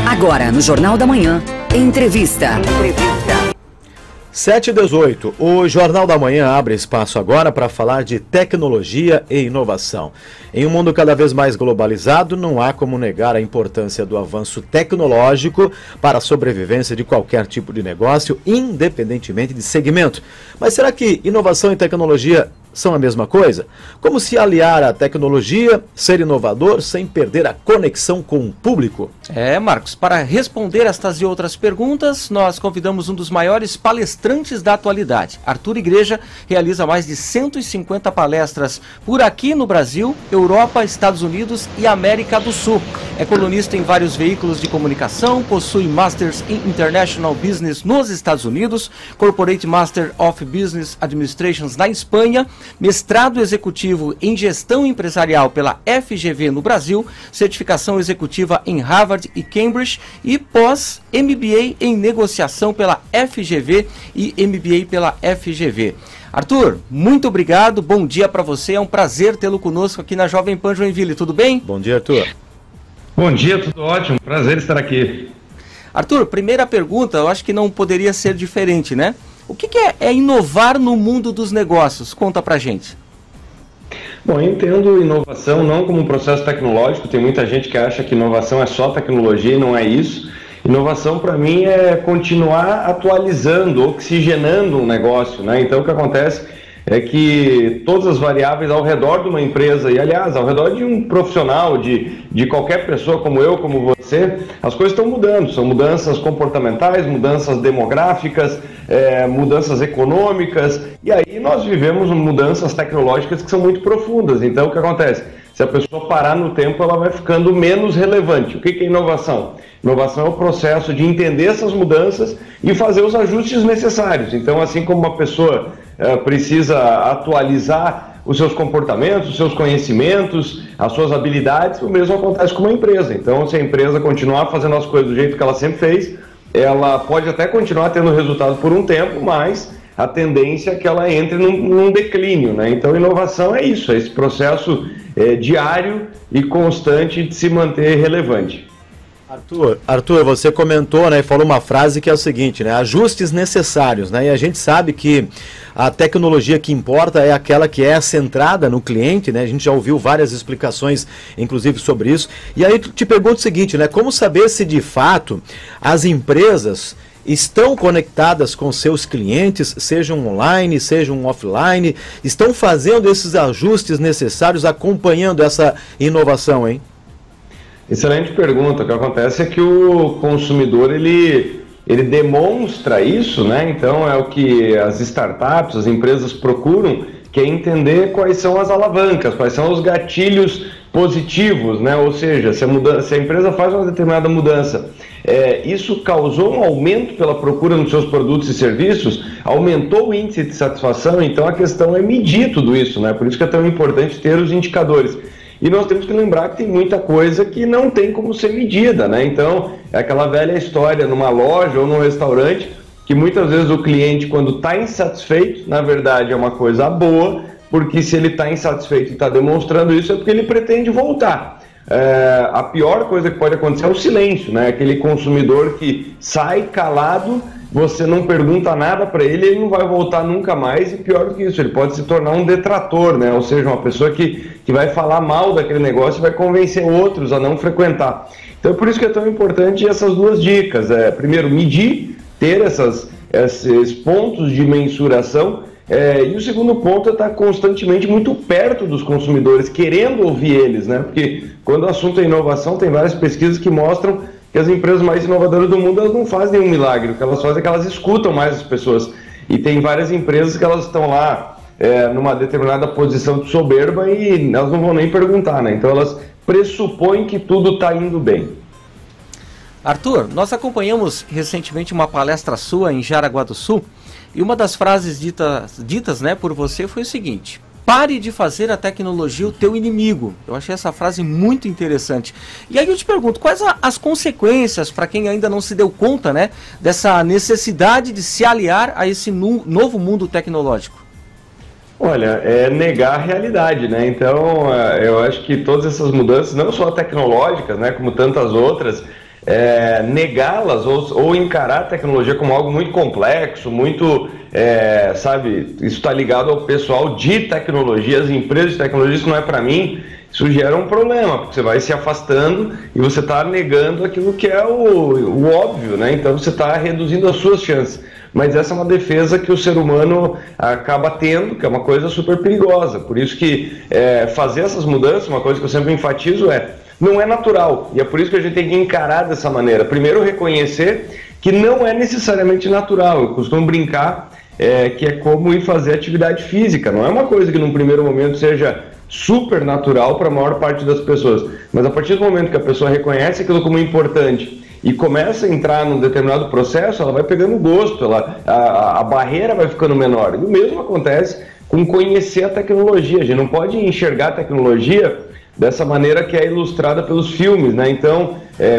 Agora, no Jornal da Manhã, entrevista. 7h18, o Jornal da Manhã abre espaço agora para falar de tecnologia e inovação. Em um mundo cada vez mais globalizado, não há como negar a importância do avanço tecnológico para a sobrevivência de qualquer tipo de negócio, independentemente de segmento. Mas será que inovação e tecnologia são a mesma coisa? Como se aliar à tecnologia, ser inovador sem perder a conexão com o público? Marcos, para responder estas e outras perguntas, nós convidamos um dos maiores palestrantes da atualidade. Arthur Igreja realiza mais de 150 palestras por aqui no Brasil, Europa, Estados Unidos e América do Sul. É colunista em vários veículos de comunicação, possui Masters in International Business nos Estados Unidos, Corporate Master of Business Administrations na Espanha, mestrado executivo em gestão empresarial pela FGV no Brasil, certificação executiva em Harvard e Cambridge e pós-MBA em negociação pela FGV e MBA pela FGV. Arthur, muito obrigado, bom dia para você, é um prazer tê-lo conosco aqui na Jovem Pan Joinville, tudo bem? Bom dia, Arthur. Bom dia, tudo ótimo, prazer estar aqui. Arthur, primeira pergunta, eu acho que não poderia ser diferente, né? O que é inovar no mundo dos negócios? Conta pra gente. Bom, eu entendo inovação não como um processo tecnológico, tem muita gente que acha que inovação é só tecnologia e não é isso. Inovação para mim é continuar atualizando, oxigenando um negócio, né? Então o que acontece é que todas as variáveis ao redor de uma empresa, e aliás, ao redor de um profissional, de qualquer pessoa como eu, como você, as coisas estão mudando, são mudanças comportamentais, mudanças demográficas, mudanças econômicas, e aí nós vivemos mudanças tecnológicas que são muito profundas. Então o que acontece? Se a pessoa parar no tempo, ela vai ficando menos relevante. O que é inovação? Inovação é o processo de entender essas mudanças e fazer os ajustes necessários. Então, assim como uma pessoa precisa atualizar os seus comportamentos, os seus conhecimentos, as suas habilidades, o mesmo acontece com uma empresa. Então, se a empresa continuar fazendo as coisas do jeito que ela sempre fez, ela pode até continuar tendo resultado por um tempo, mas a tendência é que ela entre num declínio, né? Então, inovação é isso, é esse processo diário e constante de se manter relevante. Arthur, você comentou, né, e falou uma frase que é o seguinte, né, ajustes necessários, né, e a gente sabe que a tecnologia que importa é aquela que é centrada no cliente, né, a gente já ouviu várias explicações, inclusive, sobre isso, e aí te pergunto o seguinte, né, como saber se de fato as empresas estão conectadas com seus clientes, sejam online, sejam offline, estão fazendo esses ajustes necessários, acompanhando essa inovação, hein? Excelente pergunta. O que acontece é que o consumidor, ele demonstra isso, né? Então é o que as startups, as empresas procuram, que é entender quais são as alavancas, quais são os gatilhos positivos, né? Ou seja, se a empresa faz uma determinada mudança, isso causou um aumento pela procura nos seus produtos e serviços, aumentou o índice de satisfação, então a questão é medir tudo isso, né? Por isso que é tão importante ter os indicadores. E nós temos que lembrar que tem muita coisa que não tem como ser medida, né? Então, é aquela velha história numa loja ou num restaurante, que muitas vezes o cliente, quando está insatisfeito, na verdade é uma coisa boa, porque se ele está insatisfeito e está demonstrando isso, é porque ele pretende voltar. A pior coisa que pode acontecer é o silêncio, né? Aquele consumidor que sai calado, você não pergunta nada para ele, ele não vai voltar nunca mais, e pior do que isso, ele pode se tornar um detrator, né? Ou seja, uma pessoa que vai falar mal daquele negócio e vai convencer outros a não frequentar. Então, por isso que é tão importante essas duas dicas. Primeiro, medir, ter esses pontos de mensuração, e o segundo ponto é estar constantemente muito perto dos consumidores, querendo ouvir eles, né? Porque quando o assunto é inovação, tem várias pesquisas que mostram que as empresas mais inovadoras do mundo, elas não fazem nenhum milagre. O que elas fazem é que elas escutam mais as pessoas. E tem várias empresas que elas estão lá numa determinada posição de soberba e elas não vão nem perguntar, né? Então elas pressupõem que tudo está indo bem. Arthur, nós acompanhamos recentemente uma palestra sua em Jaraguá do Sul e uma das frases ditas, né, por você foi o seguinte: pare de fazer a tecnologia o teu inimigo. Eu achei essa frase muito interessante. E aí eu te pergunto, quais as consequências para quem ainda não se deu conta, né, dessa necessidade de se aliar a esse novo mundo tecnológico? Olha, é negar a realidade, né? Então, eu acho que todas essas mudanças, não só tecnológicas, né, como tantas outras, negá-las ou encarar a tecnologia como algo muito complexo, muito, sabe, isso está ligado ao pessoal de tecnologia, as empresas de tecnologia, isso não é para mim, isso gera um problema, porque você vai se afastando e você está negando aquilo que é o óbvio, né? Então você está reduzindo as suas chances. Mas essa é uma defesa que o ser humano acaba tendo, que é uma coisa super perigosa. Por isso que fazer essas mudanças, uma coisa que eu sempre enfatizo não é natural. E é por isso que a gente tem que encarar dessa maneira. Primeiro, reconhecer que não é necessariamente natural. Eu costumo brincar que é como ir fazer atividade física. Não é uma coisa que num primeiro momento seja super natural para a maior parte das pessoas. Mas a partir do momento que a pessoa reconhece aquilo como importante e começa a entrar num determinado processo, ela vai pegando gosto, a barreira vai ficando menor. E o mesmo acontece com conhecer a tecnologia. A gente não pode enxergar a tecnologia dessa maneira que é ilustrada pelos filmes, né? Então,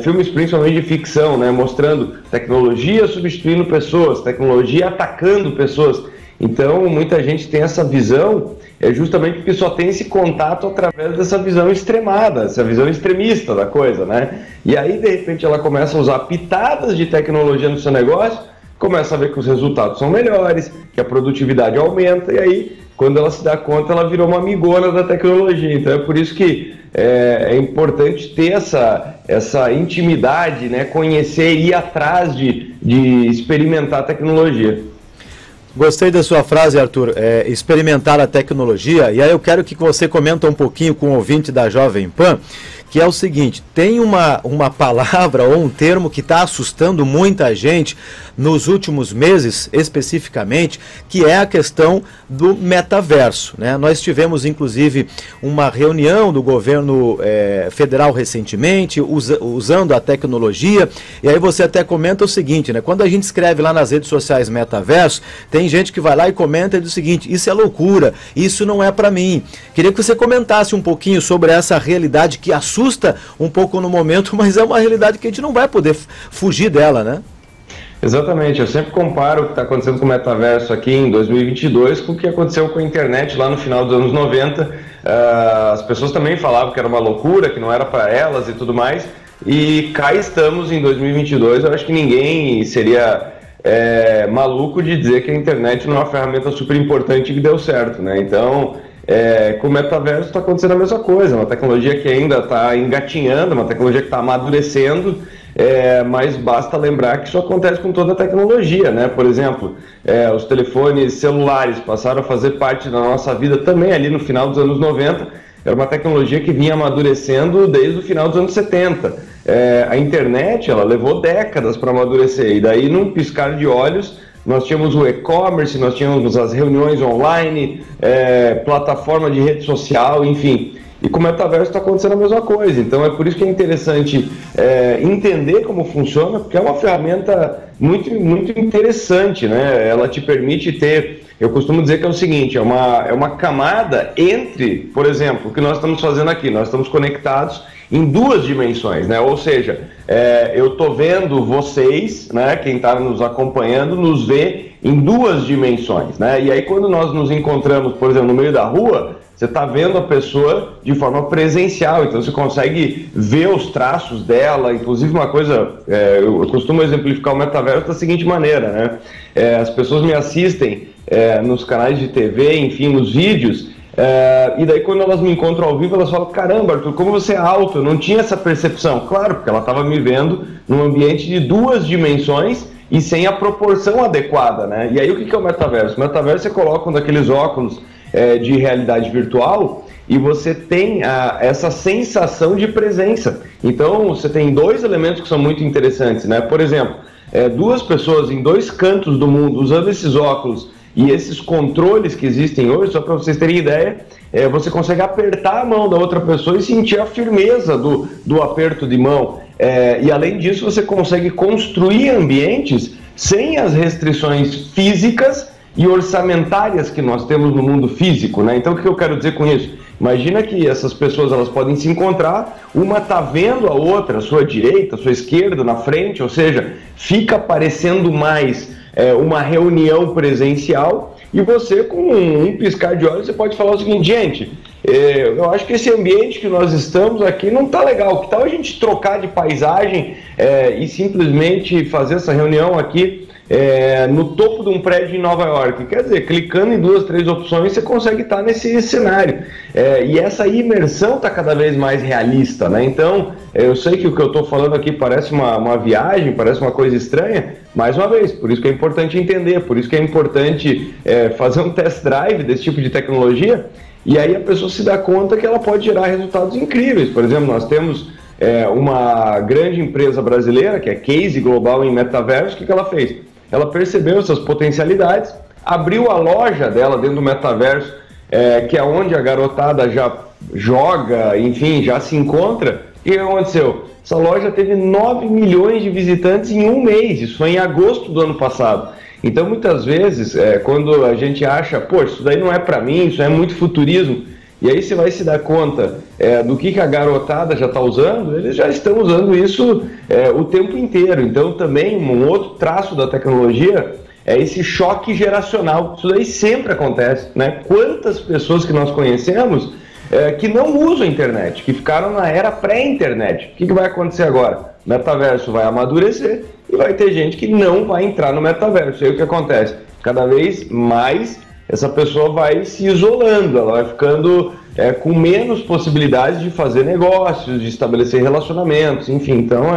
filmes principalmente de ficção, né? Mostrando tecnologia substituindo pessoas, tecnologia atacando pessoas. Então, muita gente tem essa visão justamente porque só tem esse contato através dessa visão extremada, essa visão extremista da coisa, né? E aí, de repente, ela começa a usar pitadas de tecnologia no seu negócio, começa a ver que os resultados são melhores, que a produtividade aumenta, e aí, quando ela se dá conta, ela virou uma amigona da tecnologia. Então, é por isso que é importante ter essa intimidade, né? Conhecer e ir atrás de experimentar a tecnologia. Gostei da sua frase, Arthur, experimentar a tecnologia, e aí eu quero que você comenta um pouquinho com o ouvinte da Jovem Pan, que é o seguinte, tem uma palavra ou um termo que está assustando muita gente nos últimos meses, especificamente, que é a questão do metaverso, né? Nós tivemos, inclusive, uma reunião do governo federal recentemente, usando a tecnologia, e aí você até comenta o seguinte, né? Quando a gente escreve lá nas redes sociais metaverso, tem gente que vai lá e comenta e diz o seguinte, isso é loucura, isso não é para mim. Queria que você comentasse um pouquinho sobre essa realidade que assusta um pouco no momento, mas é uma realidade que a gente não vai poder fugir dela, né? Exatamente, eu sempre comparo o que está acontecendo com o metaverso aqui em 2022 com o que aconteceu com a internet lá no final dos anos 90. As pessoas também falavam que era uma loucura, que não era para elas e tudo mais, e cá estamos em 2022, eu acho que ninguém seria maluco de dizer que a internet não é uma ferramenta super importante que deu certo, né? Então, com o metaverso está acontecendo a mesma coisa, uma tecnologia que ainda está engatinhando, uma tecnologia que está amadurecendo, mas basta lembrar que isso acontece com toda a tecnologia, né? Por exemplo, os telefones celulares passaram a fazer parte da nossa vida também ali no final dos anos 90, era uma tecnologia que vinha amadurecendo desde o final dos anos 70. A internet, ela levou décadas para amadurecer, e daí num piscar de olhos, nós tínhamos o e-commerce, nós tínhamos as reuniões online, plataforma de rede social, enfim. E com o metaverso está acontecendo a mesma coisa. Então é por isso que é interessante entender como funciona, porque é uma ferramenta muito, muito interessante, né? Ela te permite ter, eu costumo dizer que é o seguinte, é uma camada entre, por exemplo, o que nós estamos fazendo aqui, nós estamos conectados em duas dimensões, né? Ou seja, eu estou vendo vocês, né? Quem está nos acompanhando, nos vê em duas dimensões, né? E aí quando nós nos encontramos, por exemplo, no meio da rua, você está vendo a pessoa de forma presencial, então você consegue ver os traços dela. Inclusive uma coisa, eu costumo exemplificar o metaverso da seguinte maneira, né? As pessoas me assistem nos canais de TV, enfim, nos vídeos, e daí quando elas me encontram ao vivo, elas falam, caramba, Arthur, como você é alto, eu não tinha essa percepção. Claro, porque ela estava me vendo num ambiente de duas dimensões e sem a proporção adequada, né? E aí o que é o metaverso? O metaverso você coloca um daqueles óculos de realidade virtual e você tem essa sensação de presença. Então você tem dois elementos que são muito interessantes, né? Por exemplo, duas pessoas em dois cantos do mundo usando esses óculos e esses controles que existem hoje, só para vocês terem ideia, você consegue apertar a mão da outra pessoa e sentir a firmeza do aperto de mão. E além disso, você consegue construir ambientes sem as restrições físicas e orçamentárias que nós temos no mundo físico, né? Então o que eu quero dizer com isso? Imagina que essas pessoas elas podem se encontrar, uma está vendo a outra, a sua direita, a sua esquerda, na frente, ou seja, fica parecendo mais uma reunião presencial, e você com um piscar de olhos você pode falar o seguinte, gente, Eu acho que esse ambiente que nós estamos aqui não está legal. Que tal a gente trocar de paisagem e simplesmente fazer essa reunião aqui no topo de um prédio em Nova York? Quer dizer, clicando em 2, 3 opções, você consegue estar nesse cenário. E essa imersão está cada vez mais realista, né? Então, eu sei que o que eu estou falando aqui parece uma viagem, parece uma coisa estranha, mais uma vez, por isso que é importante entender, por isso que é importante fazer um test drive desse tipo de tecnologia, e aí a pessoa se dá conta que ela pode gerar resultados incríveis. Por exemplo, nós temos uma grande empresa brasileira, que é Case Global em Metaverso. O que ela fez? Ela percebeu essas potencialidades, abriu a loja dela dentro do Metaverso, que é onde a garotada já joga, enfim, já se encontra. E o que aconteceu? Essa loja teve 9 milhões de visitantes em um mês, isso foi em agosto do ano passado. Então, muitas vezes, quando a gente acha, pô, isso daí não é para mim, isso é muito futurismo, e aí você vai se dar conta do que a garotada já está usando, eles já estão usando isso o tempo inteiro. Então, também, um outro traço da tecnologia é esse choque geracional. Isso daí sempre acontece, né? Quantas pessoas que nós conhecemos que não usam a internet, que ficaram na era pré-internet. O que vai acontecer agora? O metaverso vai amadurecer e vai ter gente que não vai entrar no metaverso. E aí o que acontece? Cada vez mais essa pessoa vai se isolando, ela vai ficando com menos possibilidades de fazer negócios, de estabelecer relacionamentos, enfim. Então,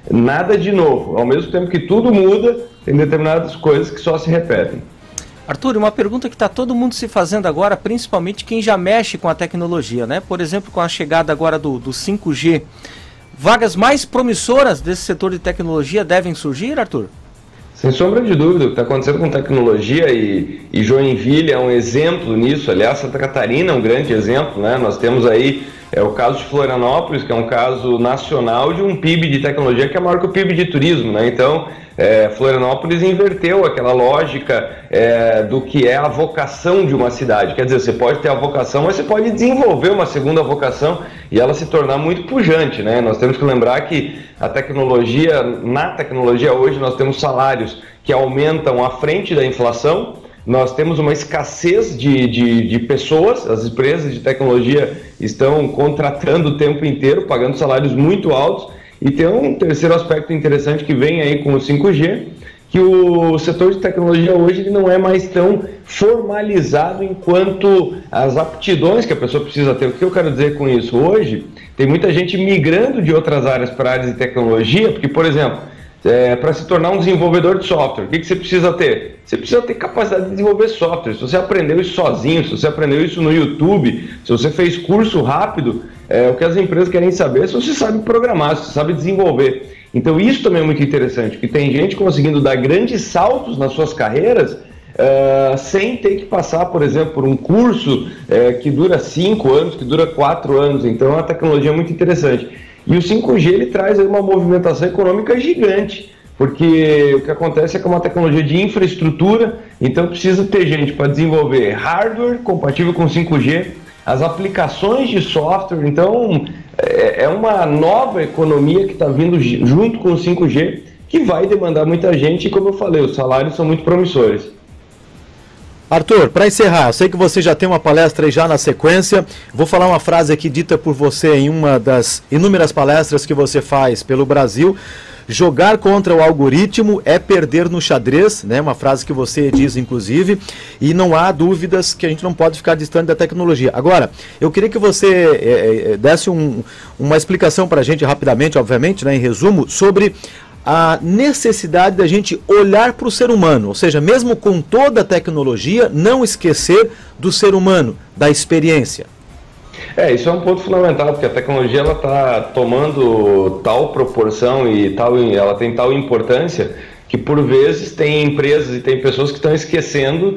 nada de novo. Ao mesmo tempo que tudo muda, tem determinadas coisas que só se repetem. Arthur, uma pergunta que está todo mundo se fazendo agora, principalmente quem já mexe com a tecnologia, né? Por exemplo, com a chegada agora do 5G, vagas mais promissoras desse setor de tecnologia devem surgir, Arthur? Sem sombra de dúvida, o que está acontecendo com tecnologia e Joinville é um exemplo nisso. Aliás, Santa Catarina é um grande exemplo, né? Nós temos aí o caso de Florianópolis, que é um caso nacional de um PIB de tecnologia que é maior que o PIB de turismo, né? Então, Florianópolis inverteu aquela lógica do que é a vocação de uma cidade. Quer dizer, você pode ter a vocação, mas você pode desenvolver uma segunda vocação e ela se tornar muito pujante, né? Nós temos que lembrar que na tecnologia hoje nós temos salários que aumentam à frente da inflação. Nós temos uma escassez de pessoas, as empresas de tecnologia estão contratando o tempo inteiro, pagando salários muito altos. E tem um terceiro aspecto interessante que vem aí com o 5G, que o setor de tecnologia hoje ele não é mais tão formalizado enquanto as aptidões que a pessoa precisa ter. O que eu quero dizer com isso? Hoje tem muita gente migrando de outras áreas para áreas de tecnologia, porque, por exemplo, para se tornar um desenvolvedor de software, o que você precisa ter? Você precisa ter capacidade de desenvolver software. Se você aprendeu isso sozinho, se você aprendeu isso no YouTube, se você fez curso rápido, o que as empresas querem saber é se você sabe programar, se você sabe desenvolver. Então isso também é muito interessante, porque tem gente conseguindo dar grandes saltos nas suas carreiras sem ter que passar, por exemplo, por um curso que dura 5 anos, que dura 4 anos. Então a tecnologia é muito interessante. E o 5G ele traz aí uma movimentação econômica gigante, porque o que acontece é que é uma tecnologia de infraestrutura, então precisa ter gente para desenvolver hardware compatível com 5G, as aplicações de software. Então é uma nova economia que está vindo junto com o 5G, que vai demandar muita gente e, como eu falei, os salários são muito promissores. Arthur, para encerrar, eu sei que você já tem uma palestra aí já na sequência, vou falar uma frase aqui dita por você em uma das inúmeras palestras que você faz pelo Brasil: jogar contra o algoritmo é perder no xadrez, né? Uma frase que você diz, inclusive, e não há dúvidas que a gente não pode ficar distante da tecnologia. Agora, eu queria que você desse uma explicação para a gente rapidamente, obviamente, né, em resumo, sobre a necessidade da gente olhar para o ser humano, ou seja, mesmo com toda a tecnologia, não esquecer do ser humano, da experiência. Isso é um ponto fundamental, porque a tecnologia ela está tomando tal proporção e ela tem tal importância que, por vezes, tem empresas e tem pessoas que estão esquecendo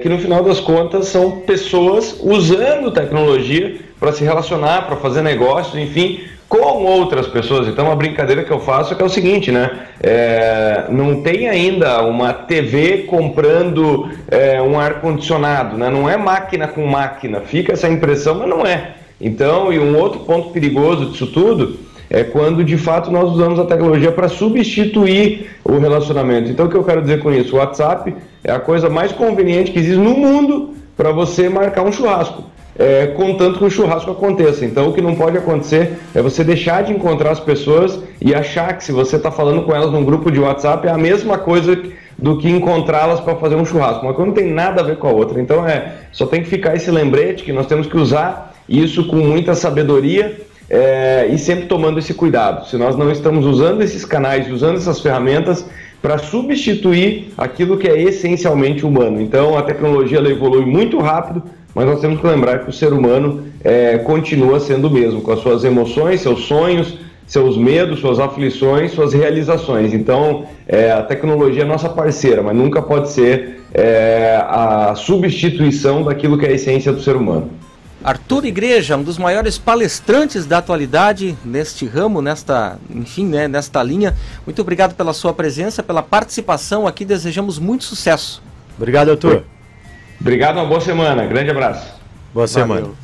que, no final das contas, são pessoas usando tecnologia para se relacionar, para fazer negócios, enfim, com outras pessoas. Então, uma brincadeira que eu faço é o seguinte, né? Não tem ainda uma TV comprando um ar-condicionado, né? Não é máquina com máquina, fica essa impressão, mas não é. Então, e um outro ponto perigoso disso tudo é quando, de fato, nós usamos a tecnologia para substituir o relacionamento. Então, o que eu quero dizer com isso? O WhatsApp é a coisa mais conveniente que existe no mundo para você marcar um churrasco. contanto que o churrasco aconteça. Então o que não pode acontecer é você deixar de encontrar as pessoas e achar que se você está falando com elas num grupo de WhatsApp é a mesma coisa do que encontrá-las para fazer um churrasco. Uma coisa não tem nada a ver com a outra. Então só tem que ficar esse lembrete que nós temos que usar isso com muita sabedoria e sempre tomando esse cuidado. Se nós não estamos usando esses canais, usando essas ferramentas para substituir aquilo que é essencialmente humano. Então a tecnologia ela evolui muito rápido, mas nós temos que lembrar que o ser humano continua sendo o mesmo, com as suas emoções, seus sonhos, seus medos, suas aflições, suas realizações. Então a tecnologia é nossa parceira, mas nunca pode ser a substituição daquilo que é a essência do ser humano. Arthur Igreja, um dos maiores palestrantes da atualidade neste ramo, nesta linha. Muito obrigado pela sua presença, pela participação aqui. Desejamos muito sucesso. Obrigado, Arthur. Obrigado, uma boa semana. Grande abraço. Boa semana.